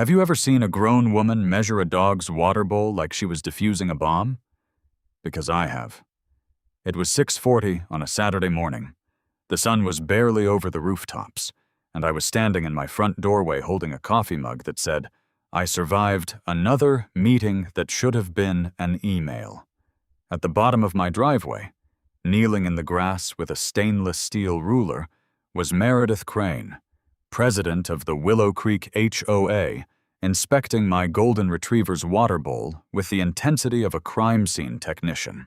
Have you ever seen a grown woman measure a dog's water bowl like she was defusing a bomb? Because I have. It was 6:40 on a Saturday morning. The sun was barely over the rooftops, and I was standing in my front doorway holding a coffee mug that said, "I survived another meeting that should have been an email." At the bottom of my driveway, kneeling in the grass with a stainless steel ruler, was Meredith Crane, president of the Willow Creek HOA, inspecting my golden retriever's water bowl with the intensity of a crime scene technician.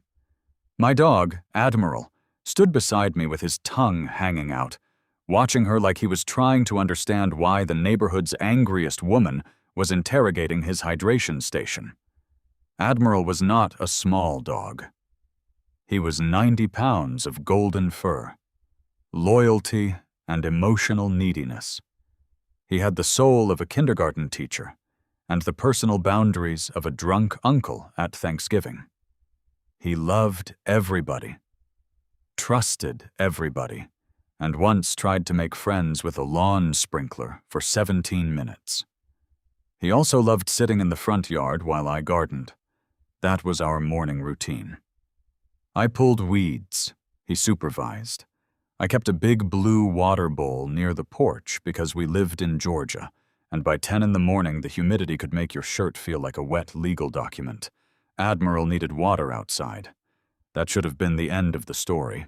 My dog, Admiral, stood beside me with his tongue hanging out, watching her like he was trying to understand why the neighborhood's angriest woman was interrogating his hydration station. Admiral was not a small dog. He was 90 pounds of golden fur, loyalty, and emotional neediness. He had the soul of a kindergarten teacher and the personal boundaries of a drunk uncle at Thanksgiving. He loved everybody, trusted everybody, and once tried to make friends with a lawn sprinkler for 17 minutes. He also loved sitting in the front yard while I gardened. That was our morning routine. I pulled weeds, he supervised. I kept a big blue water bowl near the porch because we lived in Georgia, and by 10 in the morning the humidity could make your shirt feel like a wet legal document. Admiral needed water outside. That should have been the end of the story.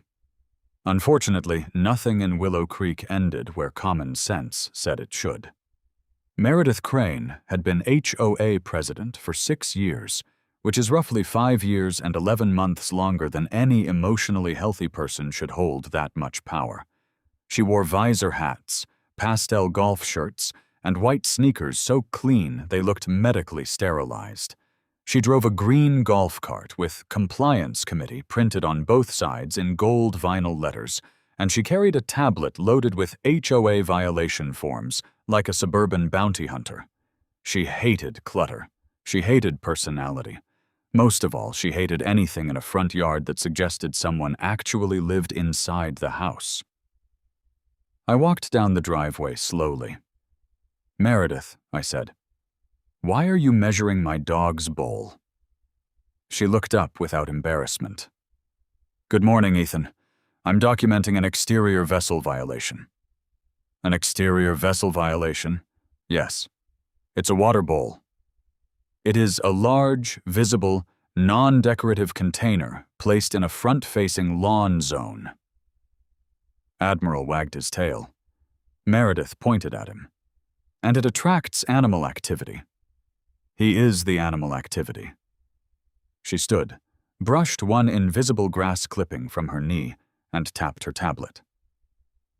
Unfortunately, nothing in Willow Creek ended where common sense said it should. Meredith Crane had been HOA president for 6 years, which is roughly 5 years and 11 months longer than any emotionally healthy person should hold that much power. She wore visor hats, pastel golf shirts, and white sneakers so clean they looked medically sterilized. She drove a green golf cart with Compliance Committee printed on both sides in gold vinyl letters, and she carried a tablet loaded with HOA violation forms like a suburban bounty hunter. She hated clutter. She hated personality. Most of all, she hated anything in a front yard that suggested someone actually lived inside the house. I walked down the driveway slowly. "Meredith," I said, "why are you measuring my dog's bowl?" She looked up without embarrassment. "Good morning, Ethan. I'm documenting an exterior vessel violation." "An exterior vessel violation?" "Yes. It's a water bowl. It is a large, visible, non-decorative container placed in a front-facing lawn zone." Admiral wagged his tail. Meredith pointed at him. "And it attracts animal activity. He is the animal activity." She stood, brushed one invisible grass clipping from her knee, and tapped her tablet.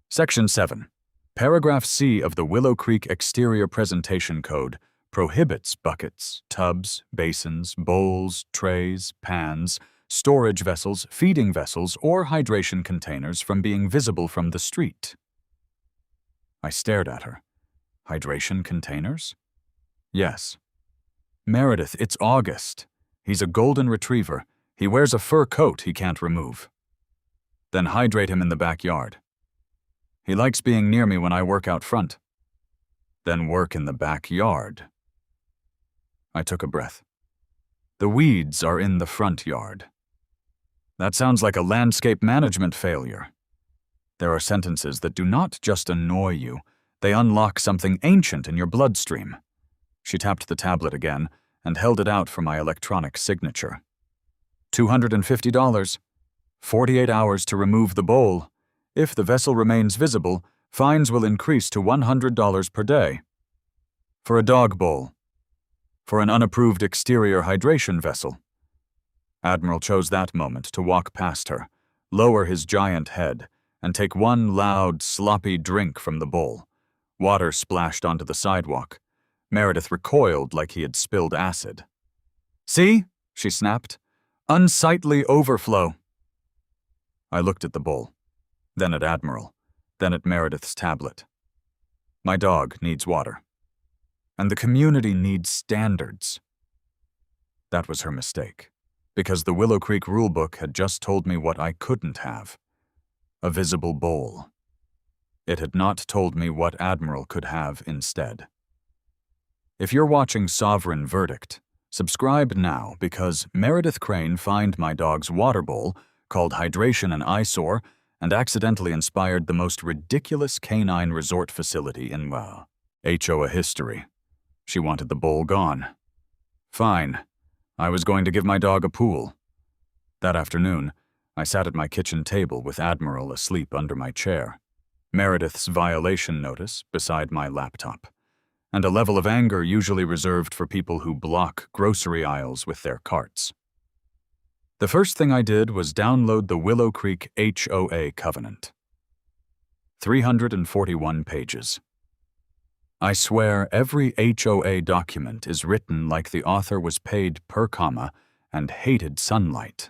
Section 7. Paragraph C of the Willow Creek Exterior Presentation Code prohibits buckets, tubs, basins, bowls, trays, pans, storage vessels, feeding vessels, or hydration containers from being visible from the street. I stared at her. Hydration containers? Yes. "Meredith, it's August. He's a golden retriever. He wears a fur coat he can't remove." "Then hydrate him in the backyard." "He likes being near me when I work out front." "Then work in the backyard." I took a breath. "The weeds are in the front yard." That sounds like a landscape management failure. There are sentences that do not just annoy you, they unlock something ancient in your bloodstream. She tapped the tablet again and held it out for my electronic signature. $250. 48 hours to remove the bowl. If the vessel remains visible, fines will increase to $100 per day. For a dog bowl. For an unapproved exterior hydration vessel. Admiral chose that moment to walk past her, lower his giant head, and take one loud, sloppy drink from the bowl. Water splashed onto the sidewalk. Meredith recoiled like he had spilled acid. "See?" she snapped. "Unsightly overflow." I looked at the bowl, then at Admiral, then at Meredith's tablet. My dog needs water. And the community needs standards. That was her mistake, because the Willow Creek rulebook had just told me what I couldn't have. A visible bowl. It had not told me what Admiral could have instead. If you're watching Sovereign Verdict, subscribe now because Meredith Crane fined my dog's water bowl, called hydration an eyesore, and accidentally inspired the most ridiculous canine resort facility in HOA history. She wanted the bowl gone. Fine. I was going to give my dog a pool. That afternoon, I sat at my kitchen table with Admiral asleep under my chair, Meredith's violation notice beside my laptop, and a level of anger usually reserved for people who block grocery aisles with their carts. The first thing I did was download the Willow Creek HOA covenant. 341 pages. I swear every HOA document is written like the author was paid per comma and hated sunlight.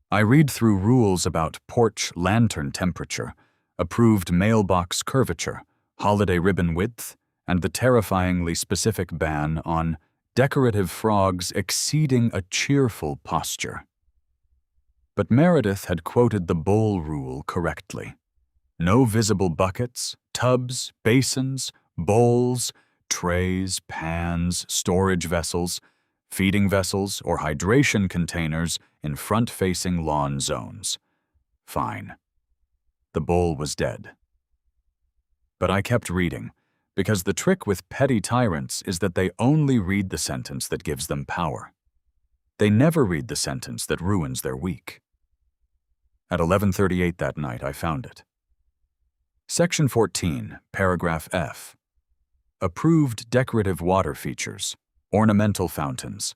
I read through rules about porch lantern temperature, approved mailbox curvature, holiday ribbon width, and the terrifyingly specific ban on decorative frogs exceeding a cheerful posture. But Meredith had quoted the bowl rule correctly. No visible buckets, tubs, basins, bowls, trays, pans, storage vessels, feeding vessels, or hydration containers in front-facing lawn zones. Fine. The bowl was dead. But I kept reading, because the trick with petty tyrants is that they only read the sentence that gives them power. They never read the sentence that ruins their week. At 11:38 that night, I found it. Section 14, paragraph F. Approved decorative water features, ornamental fountains,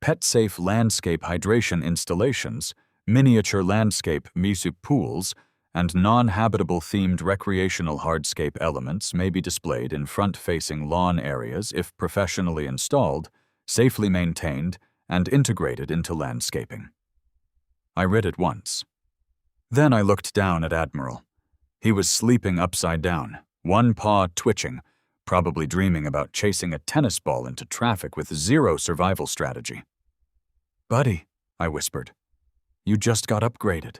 pet-safe landscape hydration installations, miniature landscape misu pools, and non-habitable themed recreational hardscape elements may be displayed in front-facing lawn areas if professionally installed, safely maintained, and integrated into landscaping. I read it once. Then I looked down at Admiral. He was sleeping upside down, one paw twitching, probably dreaming about chasing a tennis ball into traffic with zero survival strategy. "Buddy," I whispered, "you just got upgraded."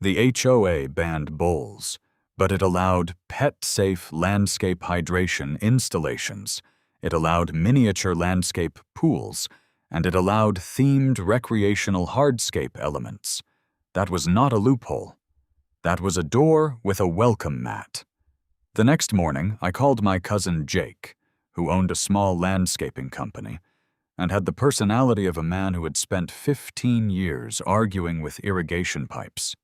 The HOA banned bowls, but it allowed pet-safe landscape hydration installations, it allowed miniature landscape pools, and it allowed themed recreational hardscape elements. That was not a loophole. That was a door with a welcome mat. The next morning, I called my cousin Jake, who owned a small landscaping company, and had the personality of a man who had spent 15 years arguing with irrigation pipes.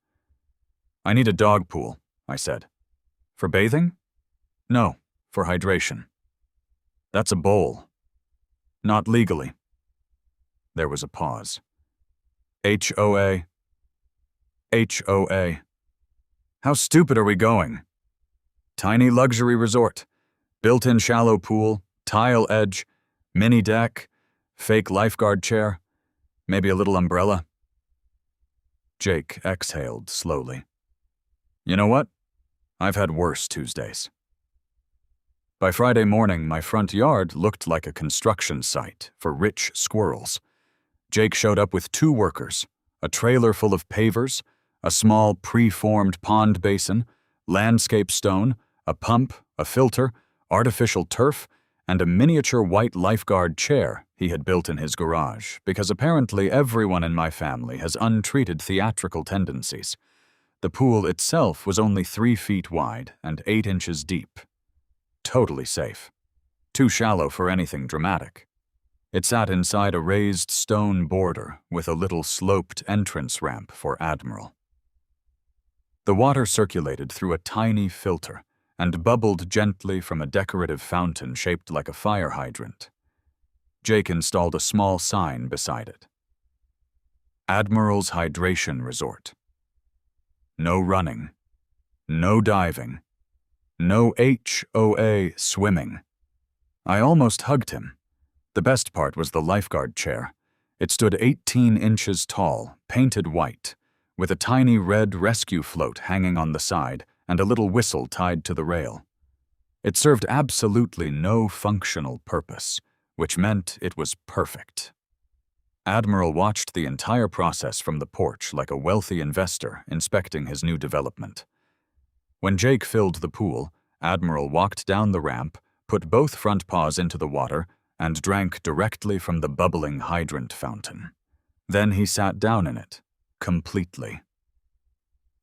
"I need a dog pool," I said. "For bathing?" "No, for hydration." "That's a bowl." "Not legally." There was a pause. HOA. HOA. How stupid are we going? Tiny luxury resort, built-in shallow pool, tile edge, mini deck, fake lifeguard chair, maybe a little umbrella. Jake exhaled slowly. "You know what? I've had worse Tuesdays." By Friday morning, my front yard looked like a construction site for rich squirrels. Jake showed up with 2 workers, a trailer full of pavers, a small pre-formed pond basin, landscape stone, a pump, a filter, artificial turf, and a miniature white lifeguard chair he had built in his garage, because apparently everyone in my family has untreated theatrical tendencies. The pool itself was only 3 feet wide and 8 inches deep. Totally safe. Too shallow for anything dramatic. It sat inside a raised stone border with a little sloped entrance ramp for Admiral. The water circulated through a tiny filter and bubbled gently from a decorative fountain shaped like a fire hydrant. Jake installed a small sign beside it. Admiral's Hydration Resort. No running. No diving. No HOA swimming. I almost hugged him. The best part was the lifeguard chair. It stood 18 inches tall, painted white, with a tiny red rescue float hanging on the side and a little whistle tied to the rail. It served absolutely no functional purpose, which meant it was perfect. Admiral watched the entire process from the porch like a wealthy investor inspecting his new development. When Jake filled the pool, Admiral walked down the ramp, put both front paws into the water, and drank directly from the bubbling hydrant fountain. Then he sat down in it, completely.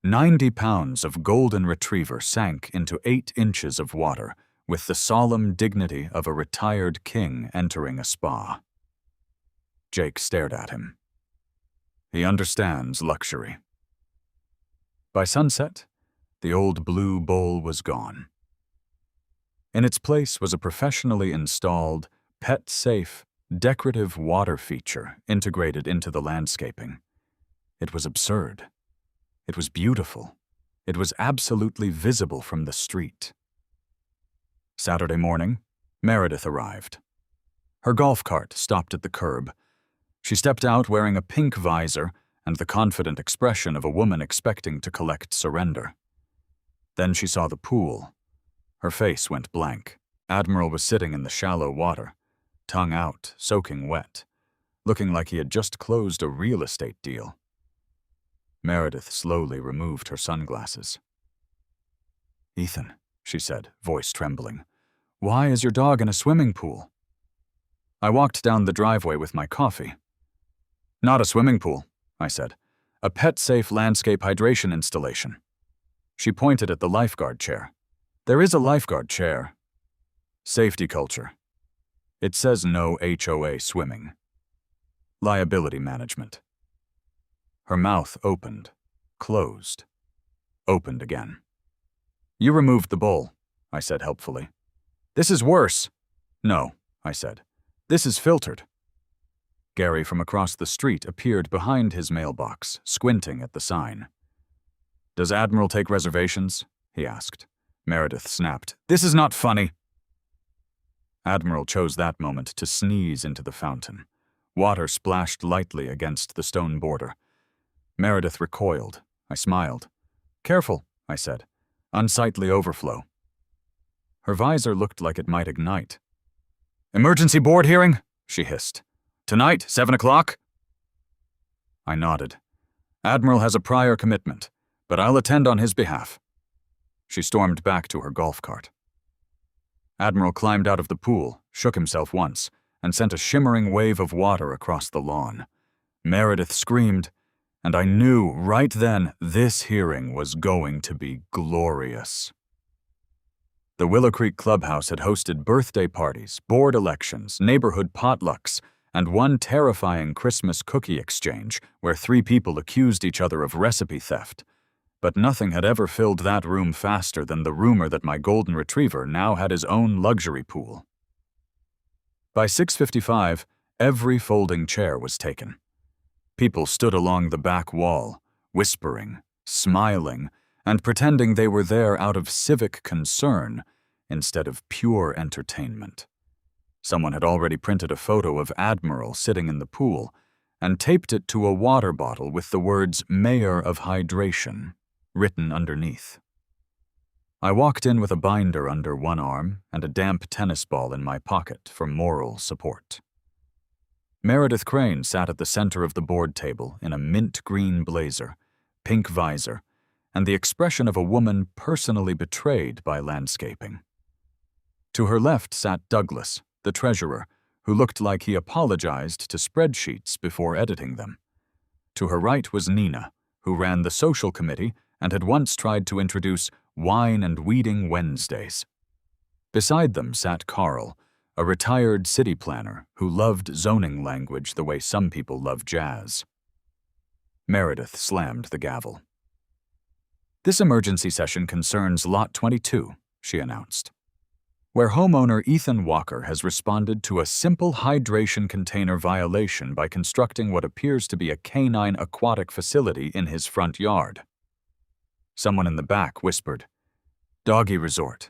90 pounds of golden retriever sank into 8 inches of water with the solemn dignity of a retired king entering a spa. Jake stared at him. He understands luxury. By sunset, the old blue bowl was gone. In its place was a professionally installed, pet-safe, decorative water feature integrated into the landscaping. It was absurd. It was beautiful. It was absolutely visible from the street. Saturday morning, Meredith arrived. Her golf cart stopped at the curb. She stepped out wearing a pink visor and the confident expression of a woman expecting to collect surrender. Then she saw the pool. Her face went blank. Admiral was sitting in the shallow water, tongue out, soaking wet, looking like he had just closed a real estate deal. Meredith slowly removed her sunglasses. "Ethan," she said, voice trembling, "why is your dog in a swimming pool?" I walked down the driveway with my coffee. "Not a swimming pool," I said. "A pet-safe landscape hydration installation." She pointed at the lifeguard chair. "There is a lifeguard chair. Safety culture. It says no HOA swimming. Liability management." Her mouth opened, closed, opened again. "You removed the bowl," I said helpfully. "This is worse." "No," I said. "This is filtered." Gary from across the street appeared behind his mailbox, squinting at the sign. "Does Admiral take reservations?" he asked. Meredith snapped, "This is not funny." Admiral chose that moment to sneeze into the fountain. Water splashed lightly against the stone border. Meredith recoiled. I smiled. "Careful," I said. "Unsightly overflow." Her visor looked like it might ignite. "Emergency board hearing?" she hissed. "Tonight, 7 o'clock?" I nodded. "Admiral has a prior commitment, but I'll attend on his behalf." She stormed back to her golf cart. Admiral climbed out of the pool, shook himself once, and sent a shimmering wave of water across the lawn. Meredith screamed, and I knew right then this hearing was going to be glorious. The Willow Creek Clubhouse had hosted birthday parties, board elections, neighborhood potlucks, and one terrifying Christmas cookie exchange where 3 people accused each other of recipe theft. But nothing had ever filled that room faster than the rumor that my golden retriever now had his own luxury pool. By 6:55, every folding chair was taken. People stood along the back wall, whispering, smiling, and pretending they were there out of civic concern instead of pure entertainment. Someone had already printed a photo of Admiral sitting in the pool and taped it to a water bottle with the words "Mayor of Hydration" written underneath. I walked in with a binder under one arm and a damp tennis ball in my pocket for moral support. Meredith Crane sat at the center of the board table in a mint green blazer, pink visor, and the expression of a woman personally betrayed by landscaping. To her left sat Douglas, the treasurer, who looked like he apologized to spreadsheets before editing them. To her right was Nina, who ran the social committee and had once tried to introduce Wine and Weeding Wednesdays. Beside them sat Carl, a retired city planner who loved zoning language the way some people love jazz. Meredith slammed the gavel. "This emergency session concerns Lot 22, she announced, where homeowner Ethan Walker has responded to a simple hydration container violation by constructing what appears to be a canine aquatic facility in his front yard. Someone in the back whispered, "Doggy resort."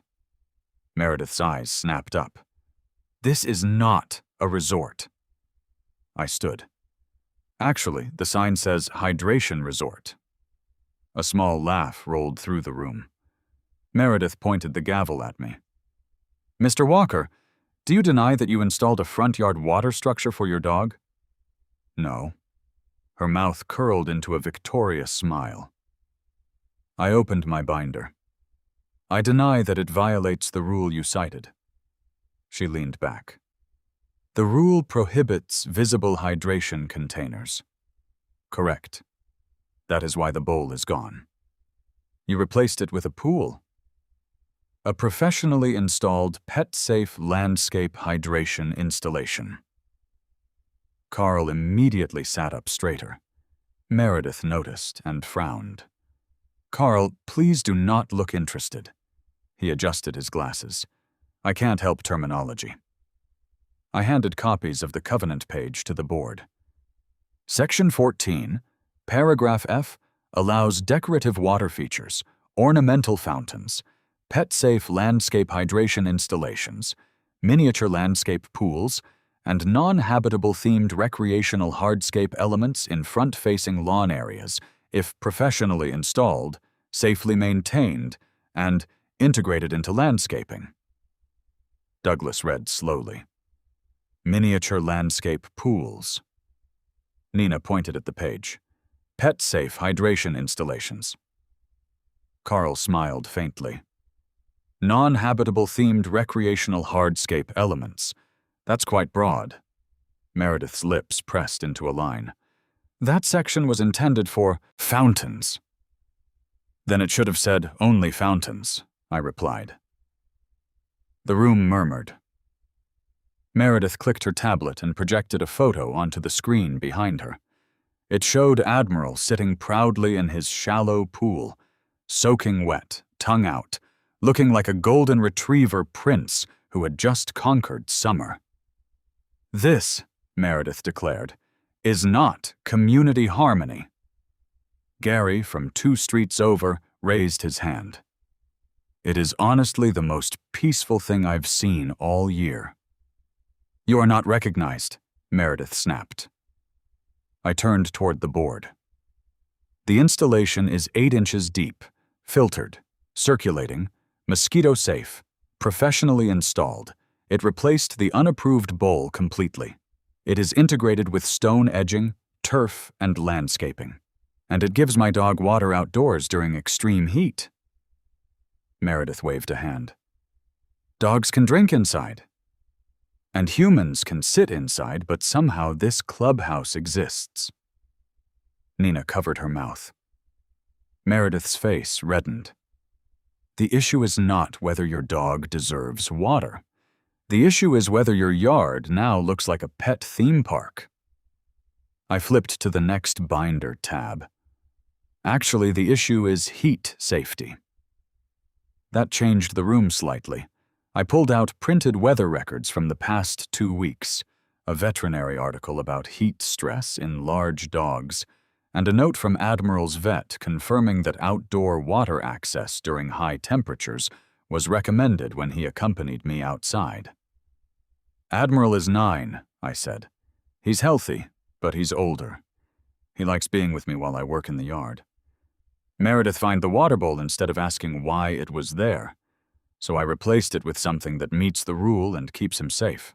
Meredith's eyes snapped up. "This is not a resort." I stood. "Actually, the sign says hydration resort." A small laugh rolled through the room. Meredith pointed the gavel at me. "Mr. Walker, do you deny that you installed a front yard water structure for your dog?" "No." Her mouth curled into a victorious smile. I opened my binder. "I deny that it violates the rule you cited." She leaned back. The rule prohibits visible hydration containers. Correct. That is why the bowl is gone. You replaced it with a pool. A professionally installed pet-safe landscape hydration installation. Carl immediately sat up straighter. Meredith noticed and frowned. Carl, please do not look interested. He adjusted his glasses. I can't help terminology. I handed copies of the covenant page to the board. Section 14, paragraph F, allows decorative water features, ornamental fountains, pet-safe landscape hydration installations, miniature landscape pools, and non-habitable themed recreational hardscape elements in front-facing lawn areas if professionally installed, safely maintained, and integrated into landscaping. Douglas read slowly. Miniature landscape pools. Nina pointed at the page. Pet-safe hydration installations. Carl smiled faintly. Non-habitable themed recreational hardscape elements. That's quite broad. Meredith's lips pressed into a line. That section was intended for fountains. Then it should have said only fountains, I replied. The room murmured. Meredith clicked her tablet and projected a photo onto the screen behind her. It showed Admiral sitting proudly in his shallow pool, soaking wet, tongue out, looking like a golden retriever prince who had just conquered summer. This, Meredith declared, is not community harmony. Gary, from 2 streets over, raised his hand. It is honestly the most peaceful thing I've seen all year. You are not recognized, Meredith snapped. I turned toward the board. The installation is 8 inches deep, filtered, circulating, mosquito-safe, professionally installed. It replaced the unapproved bowl completely. It is integrated with stone edging, turf, and landscaping. And it gives my dog water outdoors during extreme heat. Meredith waved a hand. Dogs can drink inside. And humans can sit inside, but somehow this clubhouse exists. Nina covered her mouth. Meredith's face reddened. The issue is not whether your dog deserves water. The issue is whether your yard now looks like a pet theme park. I flipped to the next binder tab. Actually, the issue is heat safety. That changed the room slightly. I pulled out printed weather records from the past 2 weeks, a veterinary article about heat stress in large dogs, and a note from Admiral's vet confirming that outdoor water access during high temperatures was recommended when he accompanied me outside. Admiral is 9, I said. He's healthy, but he's older. He likes being with me while I work in the yard. Meredith found the water bowl instead of asking why it was there, so I replaced it with something that meets the rule and keeps him safe.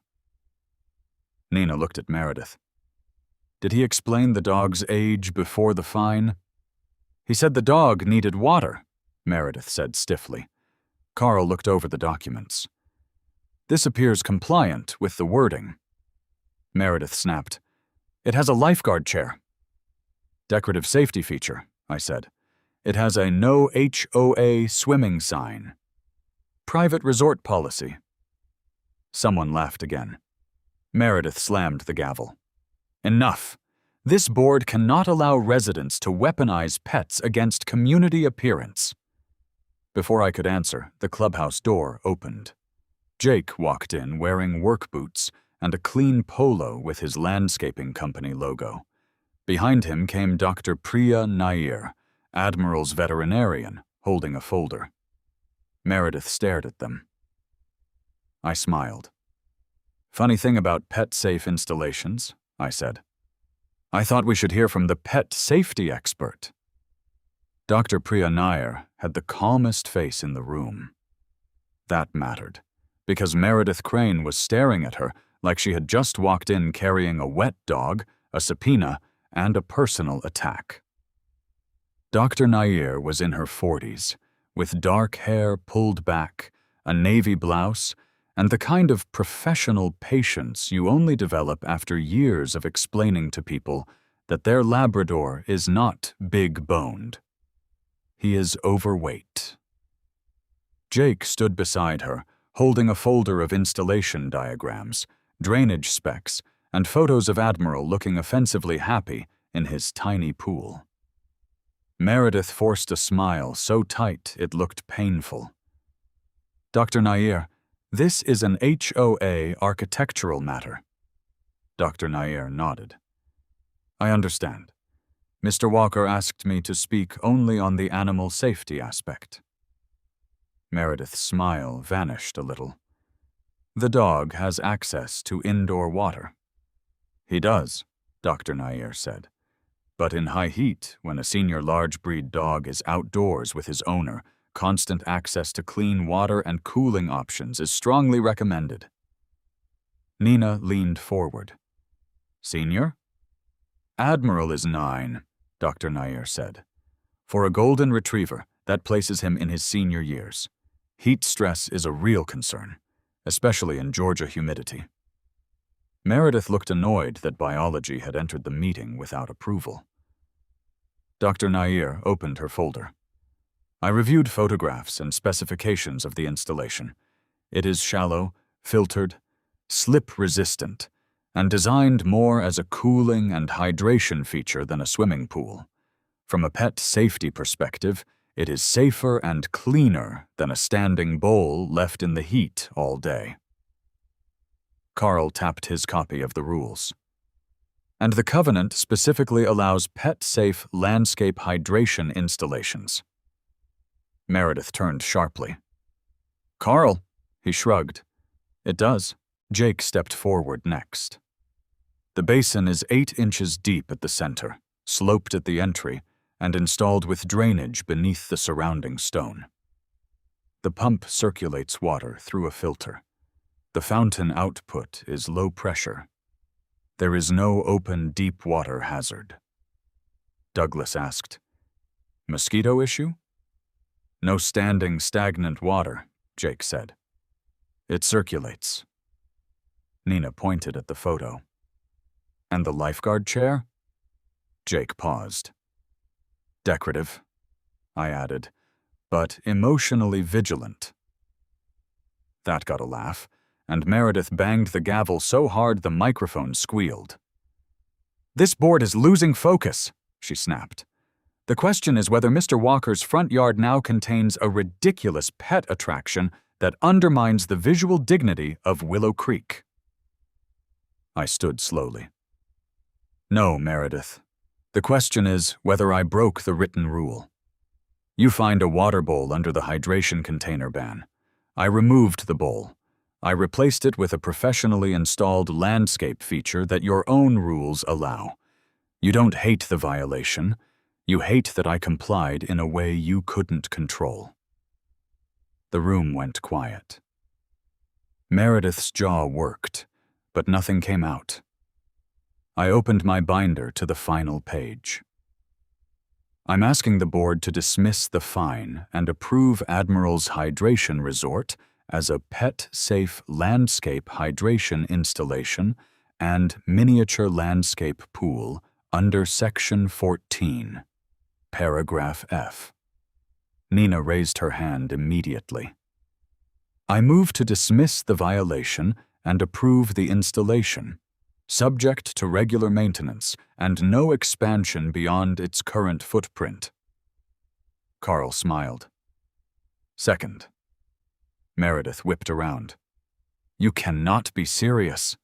Nina looked at Meredith. Did he explain the dog's age before the fine? He said the dog needed water, Meredith said stiffly. Carl looked over the documents. This appears compliant with the wording. Meredith snapped. It has a lifeguard chair. Decorative safety feature, I said. It has a no HOA swimming sign. Private resort policy. Someone laughed again. Meredith slammed the gavel. Enough. This board cannot allow residents to weaponize pets against community appearance. Before I could answer, the clubhouse door opened. Jake walked in wearing work boots and a clean polo with his landscaping company logo. Behind him came Dr. Priya Nair, Admiral's veterinarian, holding a folder. Meredith stared at them. I smiled. Funny thing about pet-safe installations, I said. I thought we should hear from the pet safety expert. Dr. Priya Nair had the calmest face in the room. That mattered, because Meredith Crane was staring at her like she had just walked in carrying a wet dog, a subpoena, and a personal attack. Dr. Nair was in her 40s, with dark hair pulled back, a navy blouse, and the kind of professional patience you only develop after years of explaining to people that their Labrador is not big-boned. He is overweight. Jake stood beside her, holding a folder of installation diagrams, drainage specs, and photos of Admiral looking offensively happy in his tiny pool. Meredith forced a smile so tight it looked painful. Dr. Nair, this is an HOA architectural matter. Dr. Nair nodded. I understand. Mr. Walker asked me to speak only on the animal safety aspect. Meredith's smile vanished a little. The dog has access to indoor water. He does, Dr. Nair said. But in high heat, when a senior large breed dog is outdoors with his owner, constant access to clean water and cooling options is strongly recommended. Nina leaned forward. Senior? Admiral is 9, Dr. Nair said. For a golden retriever, that places him in his senior years. Heat stress is a real concern, especially in Georgia humidity. Meredith looked annoyed that biology had entered the meeting without approval. Dr. Nair opened her folder. I reviewed photographs and specifications of the installation. It is shallow, filtered, slip-resistant, and designed more as a cooling and hydration feature than a swimming pool. From a pet safety perspective, it is safer and cleaner than a standing bowl left in the heat all day. Carl tapped his copy of the rules. And the covenant specifically allows pet-safe landscape hydration installations. Meredith turned sharply. Carl, he shrugged. It does. Jake stepped forward next. The basin is 8 inches deep at the center, sloped at the entry, and installed with drainage beneath the surrounding stone. The pump circulates water through a filter. The fountain output is low pressure. There is no open deep water hazard. Douglas asked, Mosquito issue? No standing stagnant water, Jake said. It circulates. Nina pointed at the photo. And the lifeguard chair? Jake paused. Decorative, I added, but emotionally vigilant. That got a laugh, and Meredith banged the gavel so hard the microphone squealed. This board is losing focus, she snapped. The question is whether Mr. Walker's front yard now contains a ridiculous pet attraction that undermines the visual dignity of Willow Creek. I stood slowly. No, Meredith. The question is whether I broke the written rule. You find a water bowl under the hydration container ban. I removed the bowl. I replaced it with a professionally installed landscape feature that your own rules allow. You don't hate the violation. You hate that I complied in a way you couldn't control. The room went quiet. Meredith's jaw worked, but nothing came out. I opened my binder to the final page. I'm asking the board to dismiss the fine and approve Admiral's hydration resort as a pet-safe landscape hydration installation and miniature landscape pool under Section 14, Paragraph F. Nina raised her hand immediately. I move to dismiss the violation and approve the installation, subject to regular maintenance and no expansion beyond its current footprint. Carl smiled. Second. Meredith whipped around. You cannot be serious.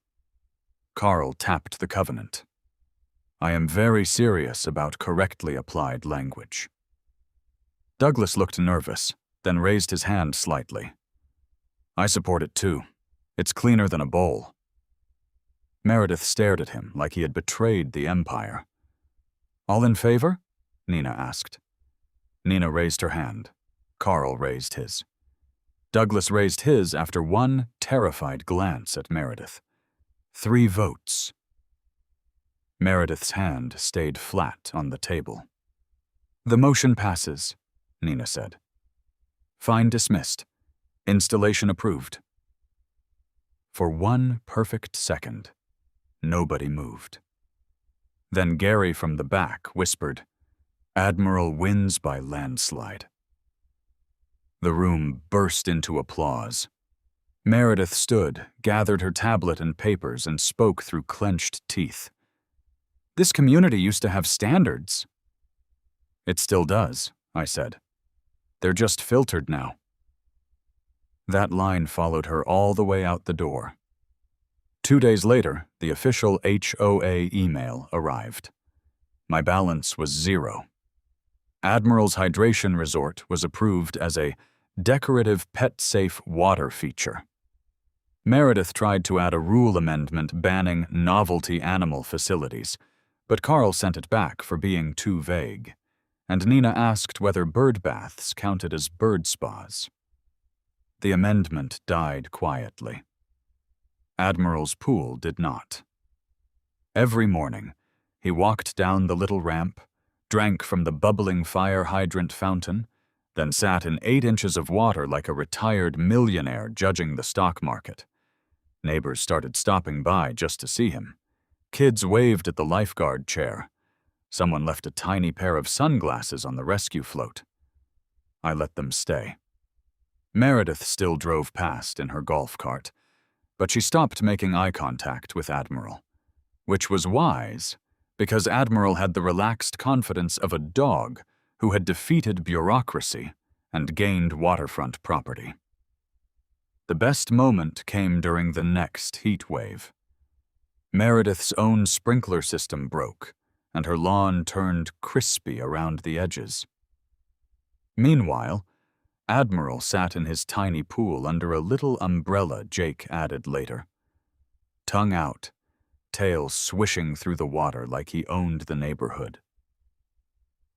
Carl tapped the covenant. I am very serious about correctly applied language. Douglas looked nervous, then raised his hand slightly. I support it too. It's cleaner than a bowl. Meredith stared at him like he had betrayed the Empire. All in favor? Nina asked. Nina raised her hand. Carl raised his. Douglas raised his after one terrified glance at Meredith. 3 votes. Meredith's hand stayed flat on the table. The motion passes, Nina said. Fine dismissed. Installation approved. For 1 perfect second, nobody moved. Then Gary from the back whispered, "Admiral wins by landslide." The room burst into applause. Meredith stood, gathered her tablet and papers, and spoke through clenched teeth. "This community used to have standards." "It still does," I said. "They're just filtered now." That line followed her all the way out the door. 2 days later, the official HOA email arrived. My balance was 0. Admiral's Hydration Resort was approved as a decorative pet-safe water feature. Meredith tried to add a rule amendment banning novelty animal facilities, but Carl sent it back for being too vague, and Nina asked whether bird baths counted as bird spas. The amendment died quietly. Admiral's pool did not. Every morning, he walked down the little ramp, drank from the bubbling fire hydrant fountain, then sat in 8 inches of water like a retired millionaire judging the stock market. Neighbors started stopping by just to see him. Kids waved at the lifeguard chair. Someone left a tiny pair of sunglasses on the rescue float. I let them stay. Meredith still drove past in her golf cart, but she stopped making eye contact with Admiral, which was wise because Admiral had the relaxed confidence of a dog who had defeated bureaucracy and gained waterfront property. The best moment came during the next heat wave. Meredith's own sprinkler system broke, and her lawn turned crispy around the edges. Meanwhile, Admiral sat in his tiny pool under a little umbrella Jake added later. Tongue out, tail swishing through the water like he owned the neighborhood.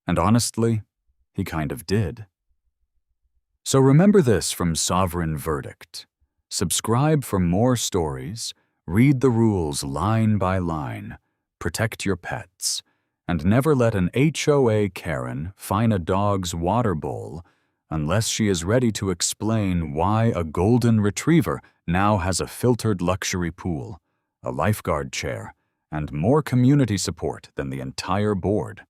And honestly, he kind of did. So remember this from Sovereign Verdict. Subscribe for more stories, read the rules line by line, protect your pets, and never let an HOA Karen fine a dog's water bowl unless she is ready to explain why a golden retriever now has a filtered luxury pool, a lifeguard chair, and more community support than the entire board.